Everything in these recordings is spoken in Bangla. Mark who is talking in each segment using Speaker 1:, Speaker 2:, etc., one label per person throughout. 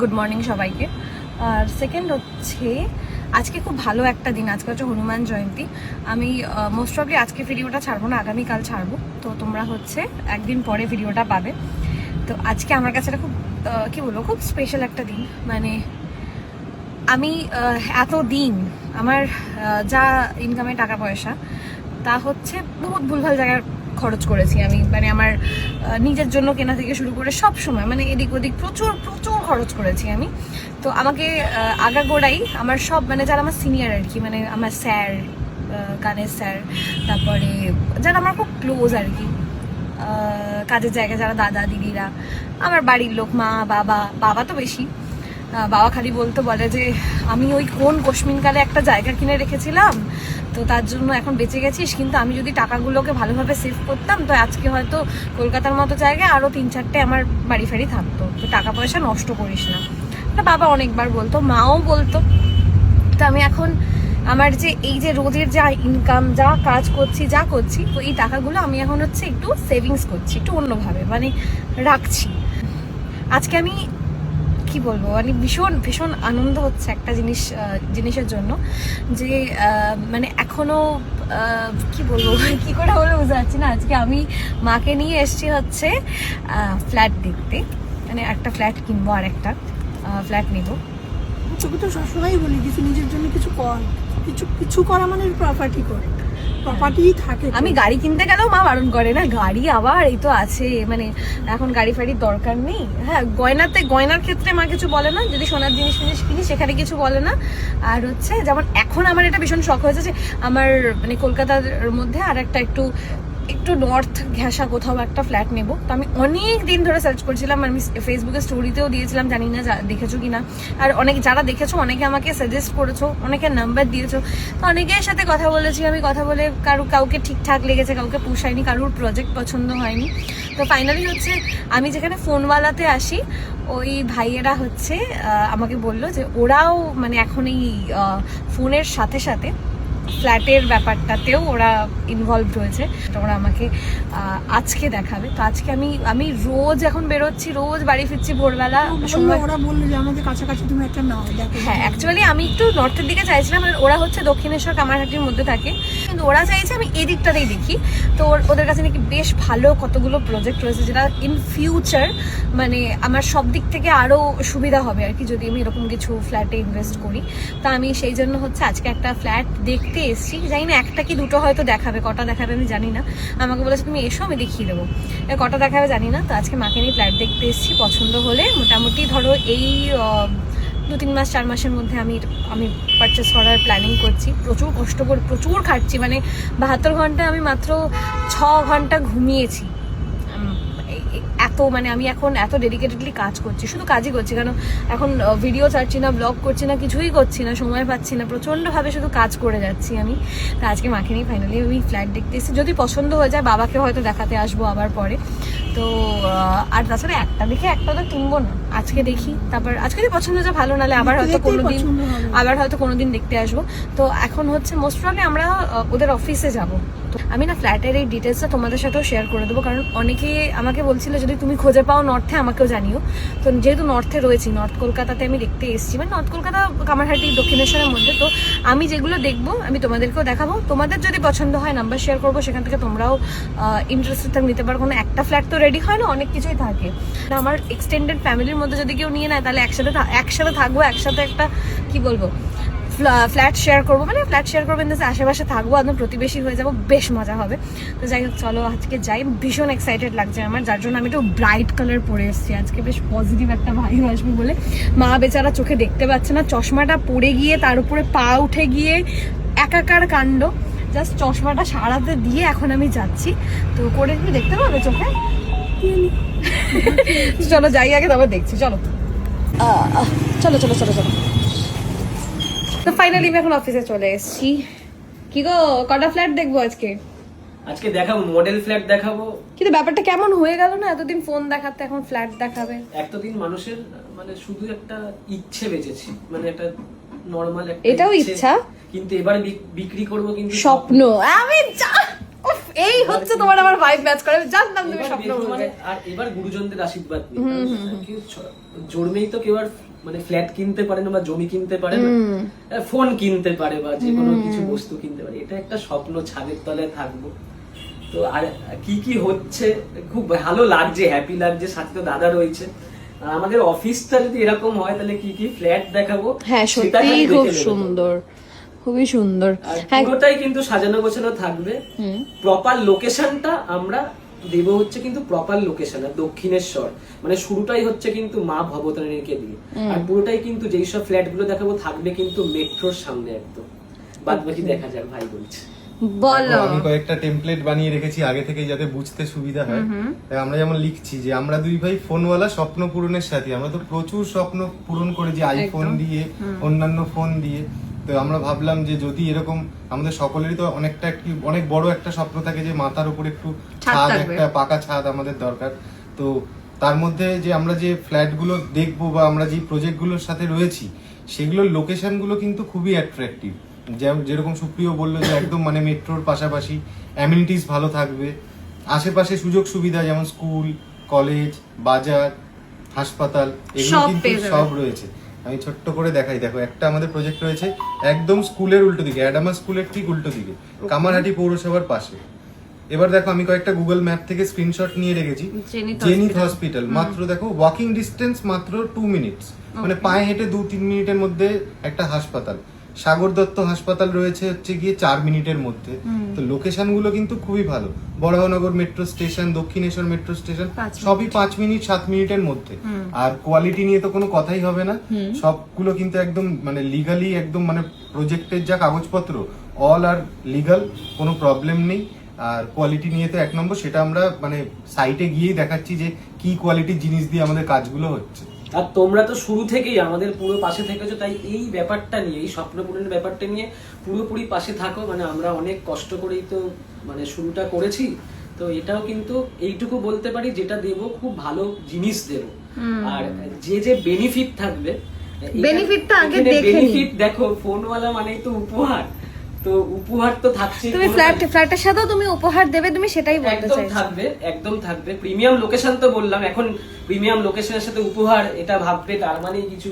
Speaker 1: গুড মর্নিং সবাইকে। আর সেকেন্ড হচ্ছে আজকে খুব ভালো একটা দিন, আজকে হচ্ছে হনুমান জয়ন্তী। আমি মোস্ট প্রবলি আজকে ভিডিওটা ছাড়বো না, আগামীকাল ছাড়বো। তো তোমরা হচ্ছে একদিন পরে ভিডিওটা পাবে। তো আজকে আমার কাছে এটা খুব কি বলবো, খুব স্পেশাল একটা দিন। মানে আমি এত দিন আমার যা ইনকামে টাকা পয়সা তা হচ্ছে বহুত ভুলভাল জায়গায় খরচ করেছি আমি। মানে আমার নিজের জন্য কেনা থেকে শুরু করে সব সময় মানে এদিক ওদিক প্রচুর প্রচুর খরচ করেছি আমি। তো আমাকে আগাগোড়াই আমার সব মানে যারা আমার সিনিয়র আর কি, মানে আমার স্যার, গানের স্যার, তারপরে যারা আমার খুব ক্লোজ আর কি, কাজের জায়গায় যারা দাদা দিদিরা, আমার বাড়ির লোক, মা বাবা, বাবা তো বেশি, বাবা খালি বলে যে আমি ওই কোন কোশমিনকালে একটা জায়গা কিনে রেখেছিলাম, তো তার জন্য এখন বেঁচে গেছিস, কিন্তু আমি যদি টাকাগুলোকে ভালোভাবে সেভ করতাম তো আজকে হয়তো কলকাতার মতো জায়গায় আরও 3-4টে আমার বাড়ি ফাড়ি থাকতো, তো টাকা পয়সা নষ্ট করিস না। এটা বাবা অনেকবার বলতো, মাও বলতো। তো আমি এখন আমার যে এই যে রোজের যা ইনকাম, যা কাজ করছি, যা করছি, তো এই টাকাগুলো আমি এখন হচ্ছে একটু সেভিংস করছি, একটু অন্যভাবে মানে রাখছি। আজকে আমি কি বলবো, মানে ভীষণ ভীষণ আনন্দ হচ্ছে একটা জিনিসের জন্য, যে মানে এখনো কি বলবো, কি করে বলে বুঝতে পারছি না। আজকে আমি মাকে নিয়ে এসেছি হচ্ছে ফ্ল্যাট দেখতে, মানে একটা ফ্ল্যাট কিনবো আর একটা ফ্ল্যাট নেবো।
Speaker 2: তোকে তো সবসময় বলি কিছু নিজের জন্য কিছু কর, কিছু করা মানে প্রপার্টি কর, প্রপার্টি থাকে।
Speaker 1: আমি গাড়ি কিনতে গেলেও মা বারণ করে, না গাড়ি আবার এই তো আছে, মানে এখন গাড়ি ফাড়ির দরকার নেই। হ্যাঁ, গয়নার ক্ষেত্রে মা কিছু বলে না, যদি সোনার জিনিস কিনি সেখানে কিছু বলে না। আর হচ্ছে যেমন এখন আমার এটা ভীষণ শখ হয়েছে যে আমার মানে কলকাতার মধ্যে আর একটা একটু নর্থ ঘেঁষা কোথাও একটা ফ্ল্যাট নেব। তো আমি অনেক দিন ধরে সার্চ করছিলাম, আমি ফেসবুকে স্টোরিতেও দিয়েছিলাম, জানি না দেখেছো কিনা। আর অনেক যারা দেখেছো অনেকে আমাকে সাজেস্ট করেছো, অনেকে নাম্বার দিয়েছো। তো অনেকের সাথে কথা বলেছি আমি, কথা বলে কাউকে ঠিকঠাক লেগেছে, কাউকে পোষায়নি, কারোর প্রজেক্ট পছন্দ হয়নি। তো ফাইনালি হচ্ছে আমি যেখানে ফোনওয়ালাতে আসি, ওই ভাইয়েরা হচ্ছে আমাকে বললো যে ওরাও মানে এখন এই ফোনের সাথে সাথে ফ্ল্যাটের ব্যাপারটাতেও ওরা ইনভলভড হয়েছে। তো ওরা আমাকে আজকে দেখাবে। তো আজকে আমি রোজ এখন বেরোচ্ছি, রোজ বাড়ি ফিরছি ভোরবেলা।
Speaker 2: ওরা বললো যে আমাদের কাছাকাছি তুমি একটা নাও দেখো।
Speaker 1: হ্যাঁ, অ্যাকচুয়ালি আমি একটু নর্থের দিকে চাইছিলাম, আর ওরা হচ্ছে দক্ষিণেশ্বর কামারহাটির মধ্যে থাকে, কিন্তু ওরা চাইছে আমি এই দিকটাতেই দেখি। তো ওদের কাছে নাকি বেশ ভালো কতগুলো প্রজেক্ট রয়েছে, যেটা ইন ফিউচার মানে আমার সব দিক থেকে আরও সুবিধা হবে আর কি, যদি আমি এরকম কিছু ফ্ল্যাটে ইনভেস্ট করি। তা আমি সেই জন্য হচ্ছে আজকে একটা ফ্ল্যাট দেখতে এসছি। জানি না একটা কি দুটো হয়তো দেখাবে, কটা দেখাবে আমি জানি না। আমাকে বলেছে তুমি এসো, আমি দেখিয়ে দেবো। কটা দেখাবে জানি না। তো আজকে মাকে নিয়ে ফ্ল্যাট দেখতে এসছি। পছন্দ হলে মোটামুটি ধরো এই 2-3 মাস 4 মাসের মধ্যে আমি পারচেস করার প্ল্যানিং করছি। প্রচুর কষ্ট করে প্রচুর খাটছি, মানে 72 ঘন্টা আমি মাত্র 6 ঘন্টা ঘুমিয়েছি। এত মানে আমি এখন এত ডেডিকেটেডলি কাজ করছি, শুধু কাজই করছি, কারণ এখন ভিডিও ছাড়ছি না, ব্লগ করছি না, কিছুই করছি না, সময় পাচ্ছি না, প্রচণ্ডভাবে শুধু কাজ করে যাচ্ছি আমি। তা আজকে মাকে নিয়ে ফাইনালি আমি ফ্ল্যাট দেখতে এসেছি। যদি পছন্দ হয়ে যায় বাবাকে হয়তো দেখাতে আসবো আবার পরে। তো আর তাছাড়া একটা দেখে একটা তো কিনবো না, আজকে দেখি, তারপর আজকে যদি পছন্দ হয় ভালো, নাহলে আবার হয়তো কোনোদিন দেখতে আসবো। তো এখন হচ্ছে মোস্ট প্রবলি আমরা ওদের অফিসে যাবো। আমি না ফ্ল্যাটের এই ডিটেলসটা তোমাদের সাথেও শেয়ার করে দেবো, কারণ অনেকে আমাকে বলছিল যদি তুমি খুঁজে পাও নর্থে আমাকেও জানিও। তো যেহেতু নর্থে রয়েছি, নর্থ কলকাতাতে আমি দেখতে এসেছি, মানে নর্থ কলকাতা কামারহাটি দক্ষিণেশ্বরের মধ্যে, তো আমি যেগুলো দেখবো আমি তোমাদেরকেও দেখাবো। তোমাদের যদি পছন্দ হয় নাম্বার শেয়ার করবো, সেখান থেকে তোমরাও ইন্টারেস্টেড থাকলে নিতে পারো। কোনো একটা ফ্ল্যাট তো রেডি হয় না, অনেক কিছুই থাকে। আমার এক্সটেন্ডেড ফ্যামিলির মধ্যে যদি কেউ নিয়ে নেয় তাহলে একসাথে থাকবো, একসাথে একটা কি বলবো ফ্ল্যাট শেয়ার করবো, মানে ফ্ল্যাট শেয়ার করবো কিন্তু আশেপাশে থাকবো, একদম প্রতিবেশী হয়ে যাবো, বেশ মজা হবে। তো যাই হোক, চলো আজকে যাই। ভীষণ এক্সাইটেড লাগছে আমার, যার জন্য আমি একটু ব্রাইট কালার পরে এসেছি আজকে, বেশ পজিটিভ একটা ভাইব আসবে বলে। মা বেচারা চোখে দেখতে পাচ্ছে না, চশমাটা পরে গিয়ে তার উপরে পা উঠে গিয়ে একাকার কাণ্ড। জাস্ট চশমাটা সারাতে দিয়ে এখন আমি যাচ্ছি। তো করে তুমি দেখতে পাবে চোখে। চলো যাই আগে, তারপর দেখছি। চলো চলো চলো চলো চলো। তো ফাইনালি আমি এখন অফিসে চলে এসেছি। কি গো, কটা ফ্ল্যাট দেখবো আজকে
Speaker 3: দেখাবো, মডেল ফ্ল্যাট দেখাবো।
Speaker 1: কিন্তু ব্যাপারটা কেমন হয়ে গেল না, এতদিন ফোন দেখাতে এখন ফ্ল্যাট দেখাবে।
Speaker 3: এতদিন মানুষের মানে শুধু একটা ইচ্ছে বেঁচেছি, মানে একটা নরমাল একটা
Speaker 1: এটাও ইচ্ছা,
Speaker 3: কিন্তু এবার বিক্রি করব কিন্তু
Speaker 1: স্বপ্ন। আমি এই হচ্ছে তোমার আমার ভাইব ম্যাচ করে, জানতাম তুমি স্বপ্ন বলবে।
Speaker 3: আর এবার গুরুজনদের আশীর্বাদ নিয়ে জন্মেই তো কেউ আর মানে ফ্ল্যাট কিনতে পারে না বা জমি কিনতে পারে না, ফোন কিনতে পারে বা যে কোনো কিছু বস্তু কিনতে পারে, এটা একটা স্বপ্ন, ছাদের তলায় থাকবো। তো আর কি কি হচ্ছে খুব ভালো লাগছে, হ্যাপি লাগছে, সাথে তো দাদা রয়েছে। আর আমাদের অফিসটা যদি এরকম হয় তাহলে কি কি ফ্ল্যাট দেখাবো,
Speaker 1: হ্যাঁ
Speaker 3: সেটা
Speaker 1: সত্যি
Speaker 3: খালি
Speaker 1: খুব
Speaker 3: দেখে নেবে।
Speaker 1: সুন্দর, খুবই সুন্দর।
Speaker 3: আর
Speaker 1: হ্যাঁ
Speaker 3: পুরোটাই কিন্তু সাজানো গোছানো থাকবে। প্রপার লোকেশনটা আমরা দেব হচ্ছে কিন্তু প্রপার লোকেশন, দক্ষিণেশ্বর, মানে শুরুটাই হচ্ছে কিন্তু মা ভবতারিণীকে দিয়ে, আর পুরোটাই কিন্তু যেই সব ফ্ল্যাট গুলো দেখাবো থাকবে কিন্তু মেট্রোর সামনে একদম। বাদ বাকি দেখা যাক, ভাই বলছে।
Speaker 1: বলো।
Speaker 4: আমি কয়েকটা টেমপ্লেট বানিয়ে রেখেছি আগে থেকে যাতে বুঝতে সুবিধা হয়। তাই আমরা যেমন লিখছি যে আমরা দুই ভাই ফোনওয়ালা, স্বপ্ন পূরণের সাথী। আমরা তো প্রচুর স্বপ্ন পূরণ করেছি আইফোন দিয়ে, অন্যান্য ফোন দিয়ে। তো আমরা ভাবলাম যে যদি এরকম আমাদের সকলেরই তো অনেক বড় একটা স্বপ্ন থাকে যে মাথার উপর একটু ছাদ, একটা পাকা ছাদ আমাদের দরকার। তো তার মধ্যে যে আমরা যে ফ্ল্যাটগুলো দেখবো বা আমরা যে প্রজেক্টগুলোর সাথে রয়েছি সেগুলোর লোকেশনগুলো কিন্তু খুবই অ্যাট্রাকটিভ। যেরকম সুপ্রিয় বললো যে একদম মানে মেট্রোর পাশাপাশি অ্যামিনিটিস ভালো থাকবে, আশেপাশে সুযোগ সুবিধা যেমন স্কুল, কলেজ, বাজার, হাসপাতাল, এগুলো কিন্তু সব রয়েছে। আমি ছোট্ট করে দেখাই, দেখো একটা আমাদের প্রজেক্ট রয়েছে একদম স্কুলের উল্টো দিকে, অ্যাডামা স্কুলের ঠিক উল্টো দিকে, কামারহাটি পৌরসভার পাশে। এবার দেখো আমি কয়েকটা গুগল ম্যাপ থেকে স্ক্রিনশট নিয়ে রেখেছি। জেনিথ হসপিটাল, মাত্র দেখো ওয়াকিং ডিস্টেন্স মাত্র 2 মিনিটস, মানে পায়ে হেঁটে 2-3 মিনিটের মধ্যে একটা হাসপাতাল। সাগর দত্ত হাসপাতাল রয়েছে হচ্ছে গিয়ে 4 মিনিটের মধ্যে। তো লোকেশন গুলো কিন্তু খুবই ভালো। Baranagar metro station, Dakshineswar metro station, সবই 5 মিনিট 7 মিনিটের মধ্যে। আর কোয়ালিটি নিয়ে তো কোনো কথাই হবে না, সবগুলো কিন্তু একদম মানে লিগালি, একদম মানে প্রজেক্টের যা কাগজপত্র অল আর লিগাল, কোনো প্রবলেম নেই। আর কোয়ালিটি নিয়ে তো 1 নম্বর, সেটা আমরা মানে সাইটে গিয়েই দেখাচ্ছি যে কি কোয়ালিটির জিনিস দিয়ে আমাদের কাজগুলো হচ্ছে।
Speaker 3: আর তোমরা তো শুরু থেকেই আমাদের পুরো পাশে থেকেছো, তাই এই ব্যাপারটা নিয়ে, এই স্বপ্ন পূরণের ব্যাপারটা নিয়ে পুরোপুরি পাশে থাকো। মানে আমরা অনেক কষ্ট করেই তো মানে শুরুটা করেছি, তো এটাও কিন্তু এইটুকু বলতে পারি যেটা দেব খুব ভালো জিনিস দেব। আর যে যে বেনিফিট থাকবে,
Speaker 1: বেনিফিটটা আগে দেখে নিই।
Speaker 3: বেনিফিট দেখো, ফোনওয়ালা মানেই তো উপহার, তো উপহার তো থাকছে।
Speaker 1: তুমি ফ্ল্যাটের সাথেও তুমি উপহার দেবে, তুমি সেটাই বলতে
Speaker 3: একদম
Speaker 1: চাইছো।
Speaker 3: থাকবে, একদম থাকবে। প্রিমিয়াম লোকেশন তো বললাম, এখন প্রিমিয়াম লোকেশনের সাথে উপহার এটা ভাববে, তার মানে কিছু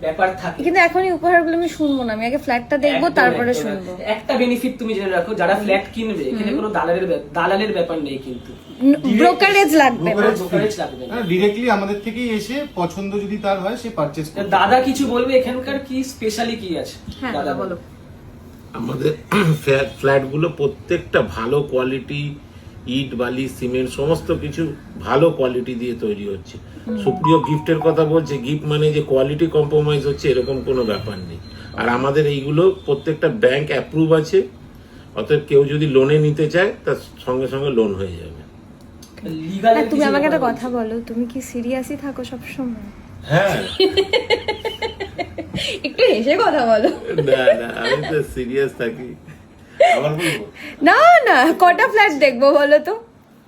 Speaker 3: ব্যাপার থাকে।
Speaker 1: কিন্তু এখনই উপহারগুলো আমি শুনবো না, আমি আগে ফ্ল্যাটটা দেখবো,
Speaker 3: একদম,
Speaker 1: তারপরে
Speaker 3: একদম।
Speaker 1: শুনবো।
Speaker 3: একটা বেনিফিট তুমি জেনে রাখো, যারা ফ্ল্যাট কিনবে এখানে কোনো দালালের ব্যাপার নেই, কিন্তু
Speaker 1: ব্রোকারেজ লাগবে না।
Speaker 3: ব্রোকারেজ লাগবে না,
Speaker 4: ডিরেক্টলি আমাদের থেকেই এসে পছন্দ যদি তার হয় সে পারচেজ করবে।
Speaker 3: দাদা কিছু বলবে এখানকার কি স্পেশালি কি আছে?
Speaker 1: হ্যাঁ
Speaker 3: দাদা
Speaker 1: বলো।
Speaker 5: আমাদের ফ্ল্যাটগুলো প্রত্যেকটা ভালো কোয়ালিটি, ইট, বালি, সিমেন্ট সমস্ত কিছু ভালো কোয়ালিটি দিয়ে তৈরি হচ্ছে। সুপ্রিয় গিফটের কথা বলছে, গিফট মানে যে কোয়ালিটি কম্প্রোমাইজ হচ্ছে এরকম কোনো ব্যাপার নেই। আর আমাদের এইগুলো প্রত্যেকটা ব্যাংক অ্যাপ্রুভ আছে, অতএব কেউ যদি লোনে নিতে চায় তার সঙ্গে সঙ্গে লোন হয়ে যাবে।
Speaker 3: লিগ্যাল।
Speaker 1: তুমি আমাকে একটা কথা বলো, তুমি কি সিরিয়াসই থাকো সবসময়?
Speaker 5: হ্যাঁ,
Speaker 1: একটু হেসে কথা বলো।
Speaker 5: না না, আমি তো সিরিয়াস থাকি। আবার বলবো?
Speaker 1: না না, কটা ফ্ল্যাট দেখবো বলো তো?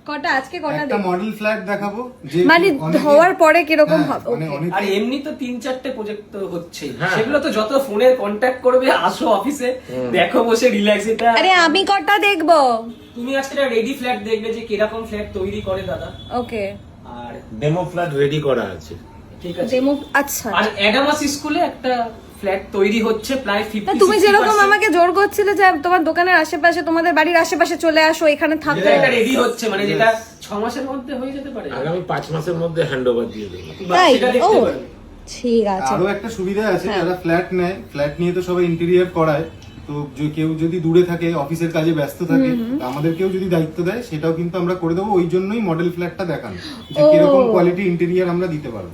Speaker 1: কটা আজকে কটা
Speaker 4: একটা
Speaker 1: দেখবো?
Speaker 4: মডেল ফ্ল্যাট দেখাবো যে
Speaker 1: মানে
Speaker 4: অনেকে-
Speaker 1: হওয়ার পরে কিরকম
Speaker 4: হ্যাঁ,
Speaker 1: হবে?
Speaker 4: মানে
Speaker 1: Okay.
Speaker 4: অনেকে-
Speaker 3: আর এমনি তো 3-4টে প্রজেক্ট তো হচ্ছে,
Speaker 5: হ্যাঁ।
Speaker 3: সেগুলো তো যত ফোনের কন্ট্যাক্ট করবে, আসো অফিসে দেখো বসে রিল্যাক্স। এটা
Speaker 1: আরে আমি কটা দেখবো?
Speaker 3: তুমি আজকে একটা রেডি ফ্ল্যাট দেখবে যে কিরকম ফ্ল্যাট তৈরি করে দাদা।
Speaker 1: ওকে,
Speaker 3: আর
Speaker 5: ডেমো ফ্ল্যাট রেডি করা আছে।
Speaker 3: ঠিক আছে,
Speaker 1: ডেমো। আচ্ছা,
Speaker 3: আর অ্যাডামাস স্কুলে একটা ফ্ল্যাট তৈরি হচ্ছে প্রায় 50।
Speaker 1: তা তুমি যেরকম আমাকে জোর করছিলে যে তোমার দোকানের আশেপাশে, তোমাদের বাড়ির আশেপাশে চলে আসো, এখানে থাকো।
Speaker 3: যেটা রেডি হচ্ছে, মানে যেটা 6 মাসের মধ্যে হয়ে যেতে পারে,
Speaker 5: আগামী 5 মাসের মধ্যে হ্যান্ড ওভার দিয়ে দেবো।
Speaker 3: বা
Speaker 1: তাই?
Speaker 3: সেটা দেখতে
Speaker 1: ও।
Speaker 3: পারবে।
Speaker 1: ঠিক আছে।
Speaker 4: আরো একটা সুবিধা আছে, যারা ফ্ল্যাট নেয়, ফ্ল্যাট নিয়ে তো সবাই ইন্টেরিয়র করায়, তো কেউ যদি দূরে থাকে, অফিসের কাজে ব্যস্ত থাকে, আমাদেরকেও যদি দায়িত্ব দেয় সেটাও কিন্তু আমরা করে দেবো। ওই জন্যই মডেল ফ্ল্যাটটা দেখানো, যে কিরকম কোয়ালিটি ইন্টেরিয়র আমরা দিতে পারবো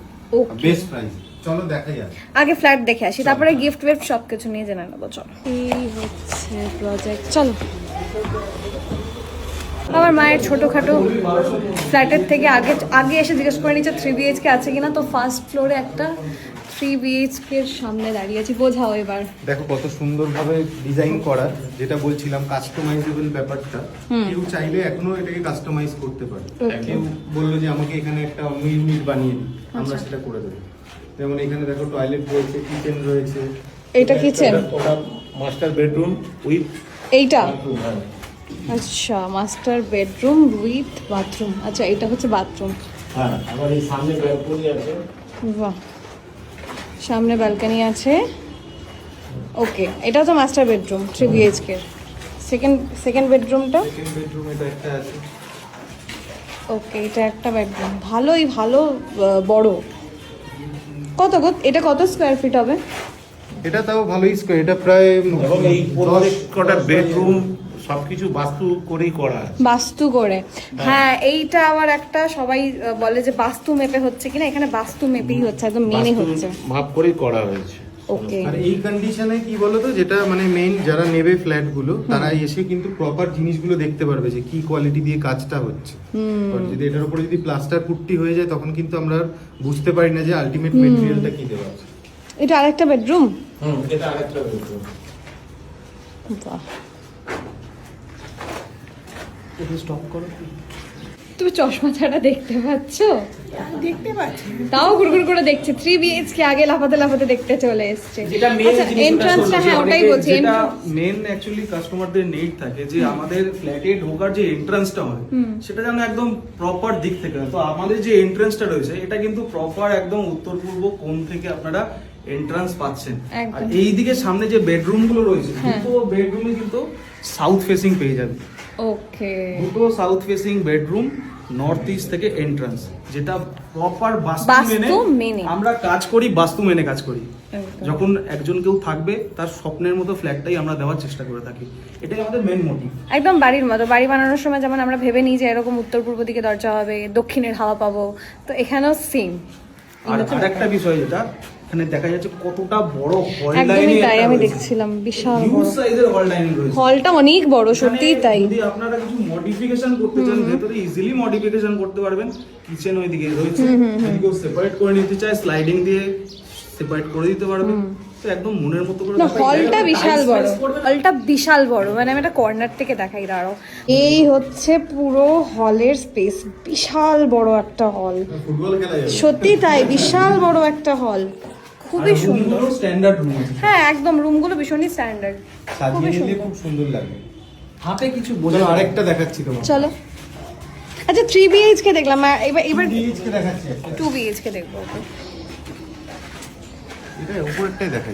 Speaker 4: বেস্ট প্রাইসে। চলো দেখাই
Speaker 1: আগে ফ্ল্যাট দেখে আসি, তারপরে গিফট ওয়েফট সবকিছু নিয়ে জেনে নেবো। চলো, এই হচ্ছে প্রজেক্ট। চলো, আমার মায়ের ছোটখাটো ফ্ল্যাটের থেকে আগে এসে জিজ্ঞেস করে নিচ্ছে 3 BHK আছে কিনা। তো ফার্স্ট ফ্লোরে একটা 3 BHK এর সামনে দাঁড়িয়ে আছি। বোঝাও এবার।
Speaker 4: দেখো কত সুন্দরভাবে ডিজাইন করা, যেটা বলছিলাম কাস্টমাইজেবল ব্যাপারটা। কেউ চাইলে এখনো এটাকে কাস্টমাইজ করতে পারে। কেউ বললো যে আমাকে এখানে একটা অন্য ইউনিট বানিয়ে দিই, আমরা সেটা করে দেবো। যেমন এখানে দেখো টয়লেট রয়েছে, কিচেন রয়েছে।
Speaker 1: এইটা কিচেন,
Speaker 5: ওটা মাস্টার বেডরুম উইথ
Speaker 1: এইটা
Speaker 5: বাথরুম। হ্যাঁ,
Speaker 1: আচ্ছা, মাস্টার বেডরুম উইথ বাথরুম। আচ্ছা, এটা হচ্ছে বাথরুম।
Speaker 5: হ্যাঁ, আবার এই সামনে ব্যালকনি আছে।
Speaker 1: বাহ, সামনে ব্যালকনি আছে। ওকে, এটা তো মাস্টার বেডরুম 3 BHK। সেকেন্ড বেডরুমটা।
Speaker 4: সেকেন্ড বেডরুম এটা একটা আছে।
Speaker 1: ওকে, এটা একটা বেডরুম, ভালোই ভালো বড়। কত এটা কত স্কোয়ার ফিট হবে?
Speaker 4: এটা তাও ভালোই স্কোয়ার, এটা প্রায়
Speaker 5: এবং এই প্রত্যেকটা বেডরুম সবকিছু বাস্তু করেই করা আছে।
Speaker 1: বাস্তু করে, হ্যাঁ এইটা আবার একটা সবাই বলে যে বাস্তু মেপে হচ্ছে কিনা, এখানে বাস্তু মেপেই হচ্ছে, একদম মেনে
Speaker 5: বাস্তু
Speaker 1: হচ্ছে।
Speaker 5: ভাব করেই করা হয়েছে।
Speaker 1: ওকে,
Speaker 4: আর এই কন্ডিশনে কি বলতো, যেটা মানে মেইন যারা নেবে ফ্ল্যাট গুলো তারা এসে কিন্তু প্রপার জিনিসগুলো দেখতে পারবে যে কি কোয়ালিটি দিয়ে কাজটা হচ্ছে। আর যদি এটার উপরে যদি প্লাস্টার পুট্টি হয়ে যায় তখন কিন্তু আমরা আর বুঝতে পারি না যে আলটিমেট মেটেরিয়ালটা কি দেওয়া আছে।
Speaker 1: এটা আরেকটা বেডরুম।
Speaker 5: এটা আরেকটা বেডরুম।
Speaker 1: বাহ,
Speaker 3: স্টপ করো।
Speaker 1: তুমি চশমা ছাড়া দেখতে পাচ্ছ?
Speaker 2: দেখতে পাচ্ছি।
Speaker 1: তাও ঘুরঘুর করে দেখছে। 3 BHK আগে লাফাতে লাফাতে দেখতে চলে এসছে।
Speaker 6: যেটা মেন
Speaker 1: আচ্ছা, এন্ট্রান্সটা, হ্যাঁ ওটাই বলছি।
Speaker 6: মেন অ্যাকচুয়ালি কাস্টমারদের নিড থাকে যে আমাদের ফ্ল্যাটে ঢোকার যে এন্ট্রান্সটা হয় সেটা যেন একদম প্রপার দিক থেকে হয়। তো আমাদের যে এন্ট্রান্সটা রয়েছে এটা কিন্তু প্রপার একদম উত্তর পূর্ব কোণ থেকে আপনারা এন্ট্রান্স পাচ্ছেন।
Speaker 1: একদম।
Speaker 6: আর এই দিকে সামনে যে বেডরুম গুলো রয়েছে দুটো বেডরুমে কিন্তু সাউথ ফেসিং পেয়ে যাবে।
Speaker 1: ওকে,
Speaker 6: দুটো south facing bedroom, north east থেকে এন্ট্রান্স, যেটা প্রপার বাস্তু
Speaker 1: বাস্তু মেনে।
Speaker 6: মেনে আমরা কাজ করি, বাস্তু মেনে কাজ করি।
Speaker 1: একদম।
Speaker 6: যখন একজন কেউ থাকবে তার স্বপ্নের মতো ফ্ল্যাটটাই আমরা দেওয়ার চেষ্টা করে থাকি, এটাই আমাদের মেন মোটিভ।
Speaker 1: একদম বাড়ির মতো। বাড়ি বানানোর সময় যেমন আমরা ভেবে নিই যে এরকম উত্তর পূর্ব দিকে দরজা হবে, দক্ষিণের হাওয়া পাবো, তো এখানেও সেম।
Speaker 6: আর আরেকটা বিষয় যেটা এখানে দেখা যাচ্ছে কতটা বড় হল
Speaker 1: একদমই
Speaker 6: ডাইনিং
Speaker 1: তাই, আমি দেখছিলাম বিশাল
Speaker 6: হিউজ
Speaker 1: বড়
Speaker 6: সাইজের হল ডাইনিং রয়েছে।
Speaker 1: হলটা, অনেক বড়, সত্যিই
Speaker 6: এখানে
Speaker 1: তাই।
Speaker 6: যদি আপনারা কিছু মডিফিকেশন করতে চান ভেতরে ইজিলি মডিফিকেশন করতে পারবেন। কিচেন ওইদিকে রয়েছে, যদি কেউ সেপারেট করে নিতে চায় স্লাইডিং দিয়ে সেপারেট করে দিতে পারবে। তো একদম মনের মতো করে
Speaker 1: না,
Speaker 6: ব্যাপার।
Speaker 1: হলটা
Speaker 6: জায়গাটা
Speaker 1: বিশাল
Speaker 6: tiles
Speaker 1: বড়,
Speaker 6: ফাইলস করবে না?
Speaker 1: হলটা বিশাল বড়, মানে আমি একটা কর্নার থেকে দেখাই, দাঁড়াও। এই হচ্ছে পুরো হলের স্পেস, বিশাল বড় একটা হল,
Speaker 4: ফুটবল খেলা যাবে।
Speaker 1: সত্যি তাই, বিশাল বড় একটা হল, খুবই
Speaker 6: আর
Speaker 1: সুন্দর।
Speaker 6: রুমগুলো স্ট্যান্ডার্ড রুম আছে।
Speaker 1: হ্যাঁ একদম, রুমগুলো ভীষণই স্ট্যান্ডার্ড,
Speaker 4: সাজিয়ে
Speaker 1: খুবই
Speaker 4: নিলে
Speaker 1: সুন্দর।
Speaker 4: খুব সুন্দর লাগবে।
Speaker 6: হাতে কিছু
Speaker 4: চলো
Speaker 6: বোঝা
Speaker 4: আরেকটা দেখাচ্ছি তোমার।
Speaker 1: চলো, আচ্ছা 3 BHK দেখলাম, এবার
Speaker 4: BHK দেখাচ্ছি একটা।
Speaker 1: 2 BHK দেখবো।
Speaker 4: এটা উপরেরটাই দেখাই।